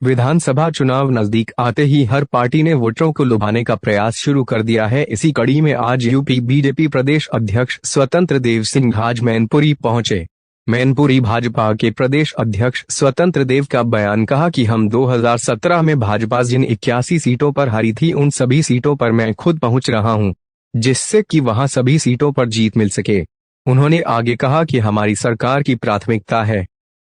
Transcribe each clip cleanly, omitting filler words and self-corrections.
विधानसभा चुनाव नजदीक आते ही हर पार्टी ने वोटरों को लुभाने का प्रयास शुरू कर दिया है। इसी कड़ी में आज यूपी बीजेपी प्रदेश अध्यक्ष स्वतंत्र देव सिंह आज मैनपुरी पहुंचे। मैनपुरी भाजपा के प्रदेश अध्यक्ष स्वतंत्र देव का बयान कहा कि हम 2017 में भाजपा जिन 81 सीटों पर हारी थी उन सभी सीटों पर मैं खुद पहुंच रहा हूं, जिससे कि वहां सभी सीटों पर जीत मिल सके। उन्होंने आगे कहा कि हमारी सरकार की प्राथमिकता है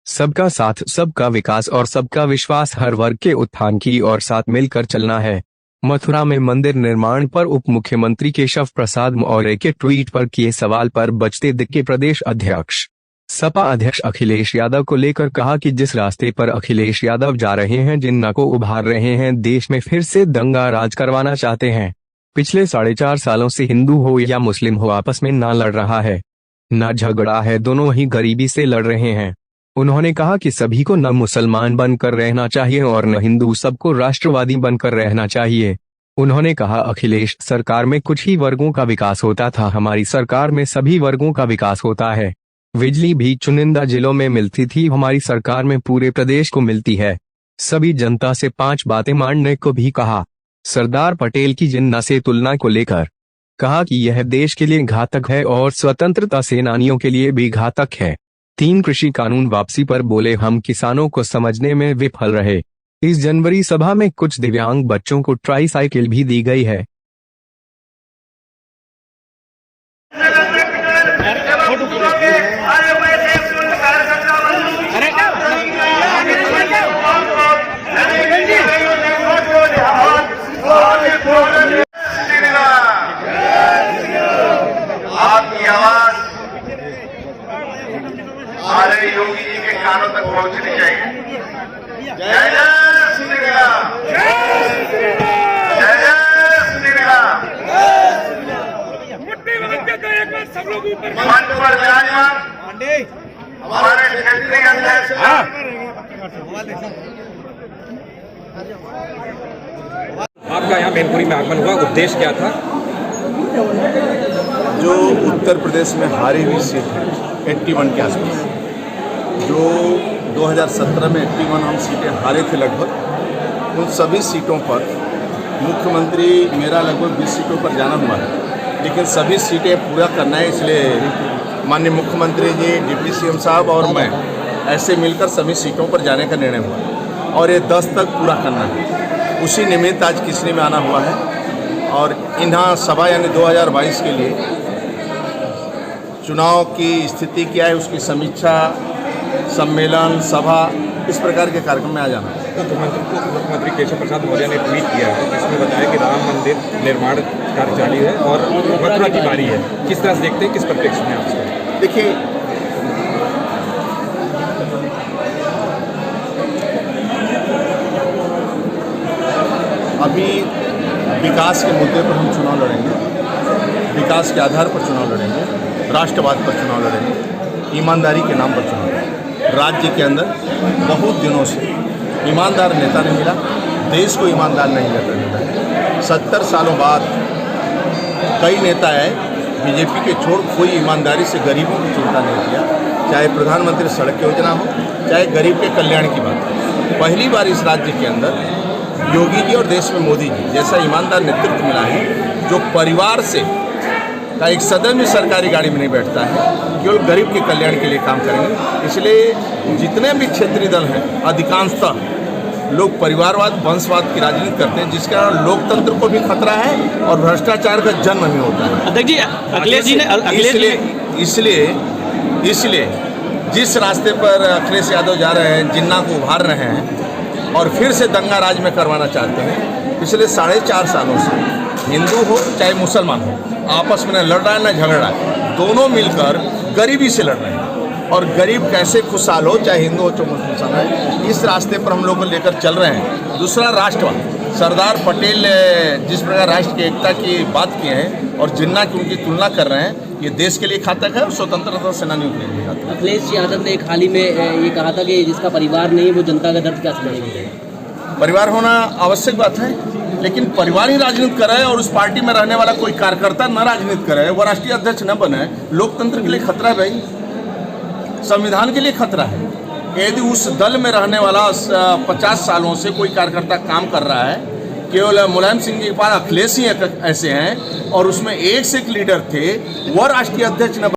सबका साथ, सबका विकास और सबका विश्वास, हर वर्ग के उत्थान की और साथ मिलकर चलना है। मथुरा में मंदिर निर्माण पर उप मुख्यमंत्री केशव प्रसाद मौर्य के ट्वीट पर किए सवाल पर बचते दिखे प्रदेश अध्यक्ष। सपा अध्यक्ष अखिलेश यादव को लेकर कहा कि जिस रास्ते पर अखिलेश यादव जा रहे हैं, जिन्ना को उभार रहे हैं, देश में फिर से दंगा राज करवाना चाहते हैं। पिछले 4.5 सालों से हिंदू हो या मुस्लिम हो आपस में ना लड़ रहा है, न झगड़ा है, दोनों ही गरीबी से लड़ रहे हैं। उन्होंने कहा कि सभी को न मुसलमान बनकर रहना चाहिए और न हिंदू, सबको राष्ट्रवादी बनकर रहना चाहिए। उन्होंने कहा अखिलेश सरकार में कुछ ही वर्गों का विकास होता था, हमारी सरकार में सभी वर्गों का विकास होता है। बिजली भी चुनिंदा जिलों में मिलती थी, हमारी सरकार में पूरे प्रदेश को मिलती है। सभी जनता से 5 बातें मानने को भी कहा। सरदार पटेल की जिन्ना से तुलना को लेकर कहा कि यह देश के लिए घातक है और स्वतंत्रता सेनानियों के लिए भी घातक है। 3 कृषि कानून वापसी पर बोले हम किसानों को समझने में विफल रहे। इस जनवरी सभा में कुछ दिव्यांग बच्चों को ट्राईसाइकिल भी दी गई है। आपकी आवाज हमारे योगी जी के कानों तक पहुंचनी चाहिए। जय जय श्री राम, जय जय श्री राम। मंच पर विराजमान हमारे क्षेत्रीय अध्यक्ष आपका यहाँ मैनपुरी में आगमन हुआ, उद्देश्य क्या था? जो उत्तर प्रदेश में हारी हुई सीट है 81 के आसपास, जो 2017 में 81 हम सीटें हारे थे लगभग, उन सभी सीटों पर मुख्यमंत्री मेरा लगभग 20 सीटों पर जाना हुआ है, लेकिन सभी सीटें पूरा करना है। इसलिए माननीय मुख्यमंत्री जी, डिप्टी सीएम साहब और मैं ऐसे मिलकर सभी सीटों पर जाने का निर्णय हुआ और ये 10 तक पूरा करना है। उसी निमित्त आज किसनी में आना हुआ है और इन्हां सभा यानी 2022 के लिए चुनाव की स्थिति क्या है उसकी समीक्षा, सम्मेलन, सभा, इस प्रकार के कार्यक्रम में आ जाना। मुख्यमंत्री केशव प्रसाद मौर्य ने ट्वीट किया है जिसमें बताया कि राम मंदिर निर्माण कार्य जारी है और मथुरा की बारी है। किस तरह से देखते हैं, किस परिप्रेक्ष्य में आप? देखिए, अभी विकास के मुद्दे पर हम चुनाव लड़ेंगे, विकास के आधार पर चुनाव लड़ेंगे, राष्ट्रवाद पर चुनाव लड़ेंगे, ईमानदारी के नाम पर चुनाव लड़ेंगे। राज्य के अंदर बहुत दिनों से ईमानदार नेता नहीं मिला, देश को ईमानदार नहीं मिला। 70 सालों बाद कई नेता आए, बीजेपी के छोड़ कोई ईमानदारी से गरीबों की चिंता नहीं किया, चाहे प्रधानमंत्री सड़क योजना हो, चाहे गरीब के कल्याण की बात हो। पहली बार इस राज्य के अंदर योगी जी और देश में मोदी जी जैसा ईमानदार नेतृत्व मिला है, जो परिवार से का एक सदन में सरकारी गाड़ी में नहीं बैठता है, केवल गरीब के कल्याण के लिए काम करेंगे। इसलिए जितने भी क्षेत्रीय दल हैं अधिकांशतः लोग परिवारवाद, वंशवाद की राजनीति करते हैं, जिसके कारण लोकतंत्र को भी खतरा है और भ्रष्टाचार का जन्म भी होता है। अध्यक्ष जी, अखिलेश जी ने इसलिए जिस रास्ते पर अखिलेश यादव जा रहे हैं, जिन्ना को उभार रहे हैं और फिर से दंगा राज में करवाना चाहते हैं, पिछले 4.5 सालों से हिंदू हो चाहे मुसलमान हो आपस में न लड़ रहा है न झगड़ रहा है, दोनों मिलकर गरीबी से लड़ रहे हैं। और गरीब कैसे खुशहाल हो, चाहे हिंदू हो चाहे मुसलमान है, इस रास्ते पर हम लोग लेकर चल रहे हैं। दूसरा, राष्ट्रवाद। सरदार पटेल जिस प्रकार राष्ट्र की एकता की बात किए हैं और जिन्ना की उनकी तुलना कर रहे हैं, ये देश के लिए घातक है और स्वतंत्रता सेनानियों के लिए घातक है। अखिलेश यादव ने एक हाल ही में ये कहा था कि जिसका परिवार नहीं वो जनता का दर्द क्या समझेगा। परिवार होना आवश्यक बात है, लेकिन परिवार ही राजनीति करे और उस पार्टी में रहने वाला कोई कार्यकर्ता न राजनीति करे, वो राष्ट्रीय अध्यक्ष न बने, लोकतंत्र के लिए खतरा है भाई, संविधान के लिए खतरा है। यदि उस दल में रहने वाला 50 सालों से कोई कार्यकर्ता काम कर रहा है, केवल मुलायम सिंह जी के पास अखिलेश ही ऐसे हैं और उसमें एक से एक लीडर थे, वह राष्ट्रीय अध्यक्ष न